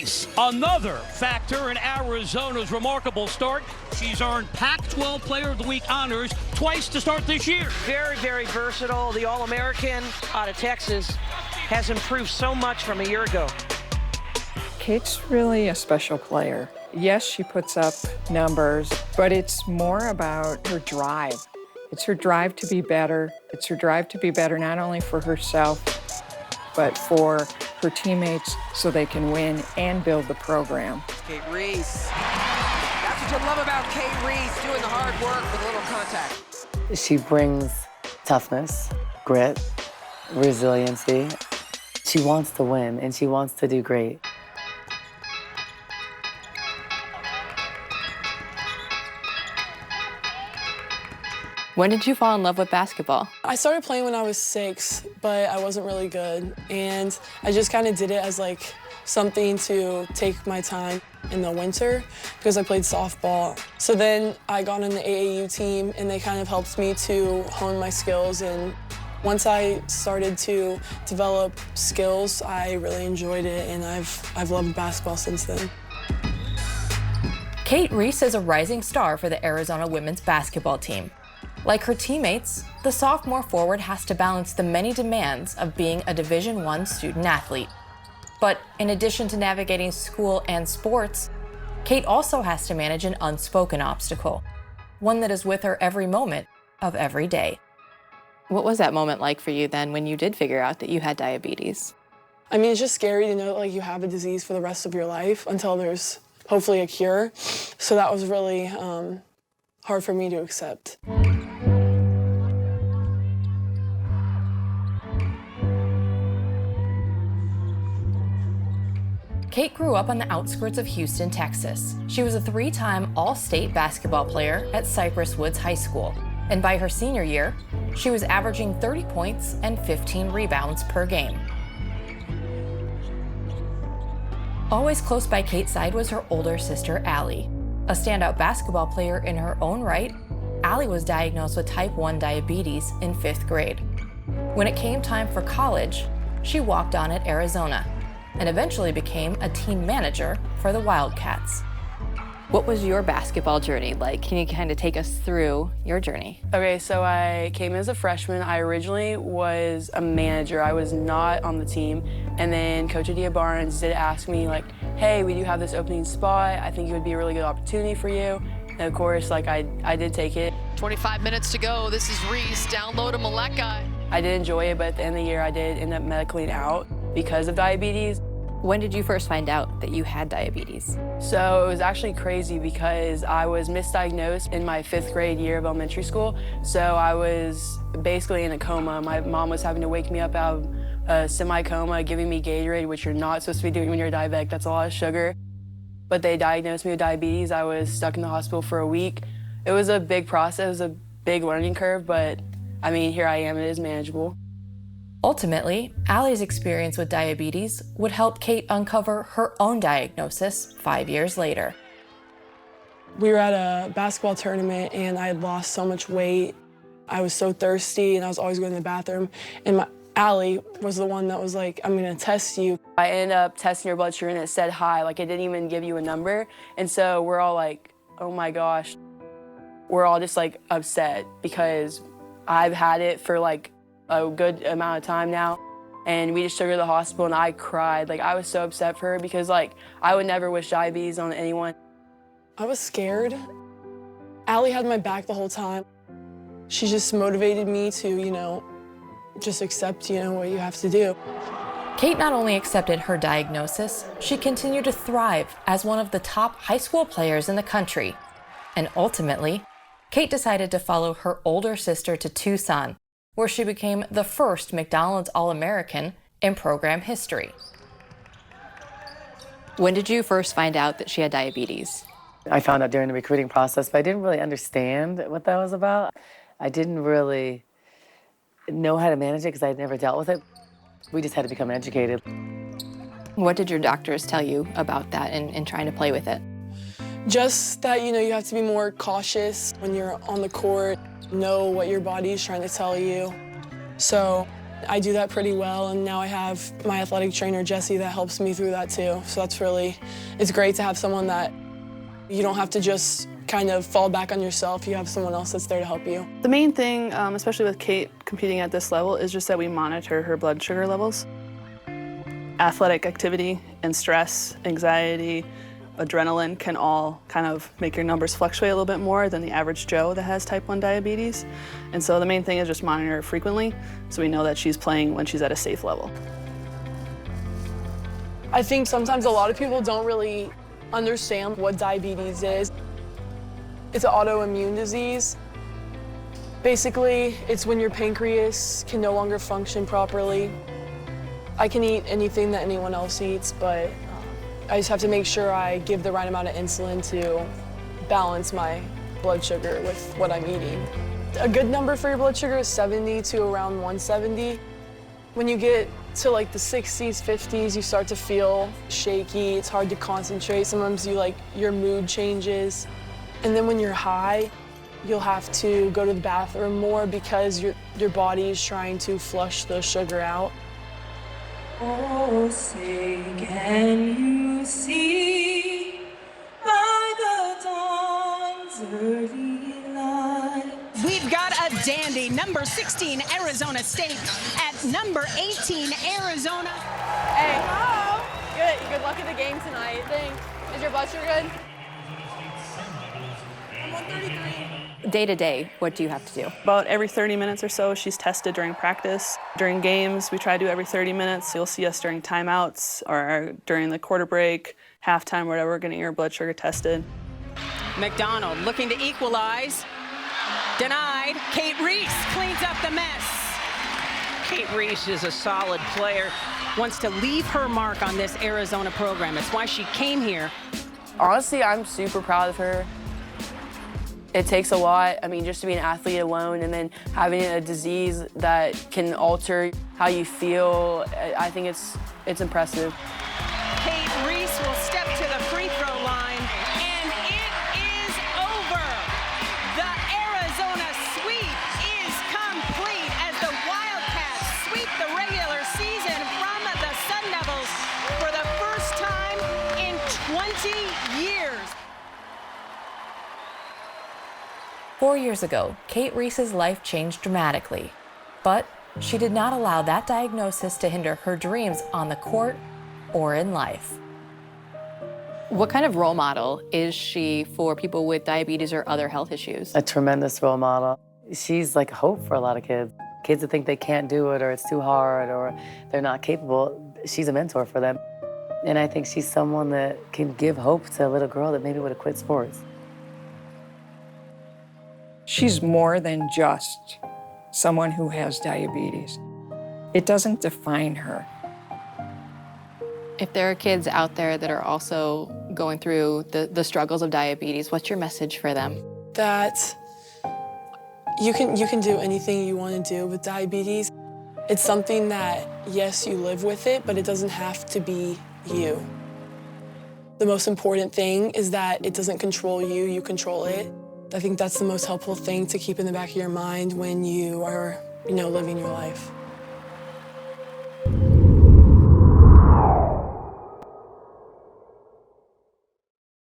Reese, another factor in Arizona's remarkable start. She's earned Pac-12 Player of the Week honors twice to start this year. Very, very versatile. The All-American out of Texas has improved so much from a year ago. Cate's really a special player. Yes, she puts up numbers, but it's more about her drive. It's her drive to be better. It's her drive to be better not only for herself, but for her teammates so they can win and build the program. Cate Reese. That's what you love about Cate Reese, doing the hard work with a little contact. She brings toughness, grit, resiliency. She wants to win, and she wants to do great. When did you fall in love with basketball? I started playing when I was 6, but I wasn't really good. And I just kind of did it as like something to take my time in the winter because I played softball. So then I got in the AAU team and they kind of helped me to hone my skills. And once I started to develop skills, I really enjoyed it and I've loved basketball since then. Cate Reese is a rising star for the Arizona women's basketball team. Like her teammates, the sophomore forward has to balance the many demands of being a Division I student athlete. But in addition to navigating school and sports, Cate also has to manage an unspoken obstacle, one that is with her every moment of every day. What was that moment like for you then when you did figure out that you had diabetes? I mean, it's just scary to know like you have a disease for the rest of your life until there's hopefully a cure. So that was really hard for me to accept. Cate grew up on the outskirts of Houston, Texas. She was a 3-time All-State basketball player at Cypress Woods High School, and by her senior year, she was averaging 30 points and 15 rebounds per game. Always close by Cate's side was her older sister, Allie. A standout basketball player in her own right, Allie was diagnosed with type 1 diabetes in 5th grade. When it came time for college, she walked on at Arizona and eventually became a team manager for the Wildcats. What was your basketball journey like? Can you kind of take us through your journey? Okay, so I came as a freshman. I originally was a manager. I was not on the team. And then Coach Adia Barnes did ask me like, hey, we do have this opening spot. I think it would be a really good opportunity for you. And of course, like I did take it. 25 minutes to go. This is Reese. Down low to Maleka. I did enjoy it, but at the end of the year, I did end up medicaling out because of diabetes. When did you first find out that you had diabetes? So it was actually crazy because I was misdiagnosed in my 5th grade year of elementary school. So I was basically in a coma. My mom was having to wake me up out of a semi-coma, giving me Gatorade, which you're not supposed to be doing when you're a diabetic. That's a lot of sugar. But they diagnosed me with diabetes. I was stuck in the hospital for a week. It was a big process, it was a big learning curve, but I mean, here I am, it is manageable. Ultimately, Allie's experience with diabetes would help Cate uncover her own diagnosis 5 years later. We were at a basketball tournament and I had lost so much weight. I was so thirsty and I was always going to the bathroom. And Allie was the one that was like, I'm gonna test you. I ended up testing your blood sugar and it said high, like it didn't even give you a number. And so we're all like, oh my gosh. We're all just like upset because I've had it for like a good amount of time now. And we just took her to the hospital and I cried. Like I was so upset for her because like I would never wish diabetes on anyone. I was scared. Allie had my back the whole time. She just motivated me to, just accept, what you have to do. Cate not only accepted her diagnosis, she continued to thrive as one of the top high school players in the country. And ultimately, Cate decided to follow her older sister to Tucson, where she became the first McDonald's All-American in program history. When did you first find out that she had diabetes? I found out during the recruiting process, but I didn't really understand what that was about. I didn't really know how to manage it because I had never dealt with it. We just had to become educated. What did your doctors tell you about that and trying to play with it? Just that, you have to be more cautious when you're on the court, know what your body is trying to tell you. So I do that pretty well, and now I have my athletic trainer, Jessie, that helps me through that too. So it's great to have someone that you don't have to just kind of fall back on yourself. You have someone else that's there to help you. The main thing, especially with Cate competing at this level, is just that we monitor her blood sugar levels. Athletic activity and stress, anxiety, adrenaline can all kind of make your numbers fluctuate a little bit more than the average Joe that has type 1 diabetes. And so the main thing is just monitor her frequently so we know that she's playing when she's at a safe level. I think sometimes a lot of people don't really understand what diabetes is. It's an autoimmune disease. Basically, it's when your pancreas can no longer function properly. I can eat anything that anyone else eats, but I just have to make sure I give the right amount of insulin to balance my blood sugar with what I'm eating. A good number for your blood sugar is 70 to around 170. When you get to like the 60s, 50s, you start to feel shaky. It's hard to concentrate. Sometimes your mood changes. And then when you're high, you'll have to go to the bathroom more because your body is trying to flush the sugar out. Oh, say, can you see by the dawn's early light? We've got a dandy, number 16, Arizona State, at number 18, Arizona. Hey. Hello. Good luck at the game tonight. Thanks. Is your blood sugar good? I'm 133. Day to day, what do you have to do? About every 30 minutes or so, she's tested during practice. During games, we try to do every 30 minutes. You'll see us during timeouts or during the quarter break, halftime, whatever, we're gonna get your blood sugar tested. McDonald looking to equalize. Denied. Cate Reese cleans up the mess. Cate Reese is a solid player, wants to leave her mark on this Arizona program. It's why she came here. Honestly, I'm super proud of her. It takes a lot. I mean, just to be an athlete alone and then having a disease that can alter how you feel, I think it's impressive. Cate Reese will step to the free throw line, and it is over. The Arizona sweep is complete as the Wildcats sweep the regular season from the Sun Devils for the first time in 20 years. 4 years ago, Cate Reese's life changed dramatically, but she did not allow that diagnosis to hinder her dreams on the court or in life. What kind of role model is she for people with diabetes or other health issues? A tremendous role model. She's like hope for a lot of kids. Kids that think they can't do it or it's too hard or they're not capable, she's a mentor for them. And I think she's someone that can give hope to a little girl that maybe would have quit sports. She's more than just someone who has diabetes. It doesn't define her. If there are kids out there that are also going through the struggles of diabetes, what's your message for them? That you can do anything you want to do with diabetes. It's something that, yes, you live with it, but it doesn't have to be you. The most important thing is that it doesn't control you, you control it. I think that's the most helpful thing to keep in the back of your mind when you are, living your life.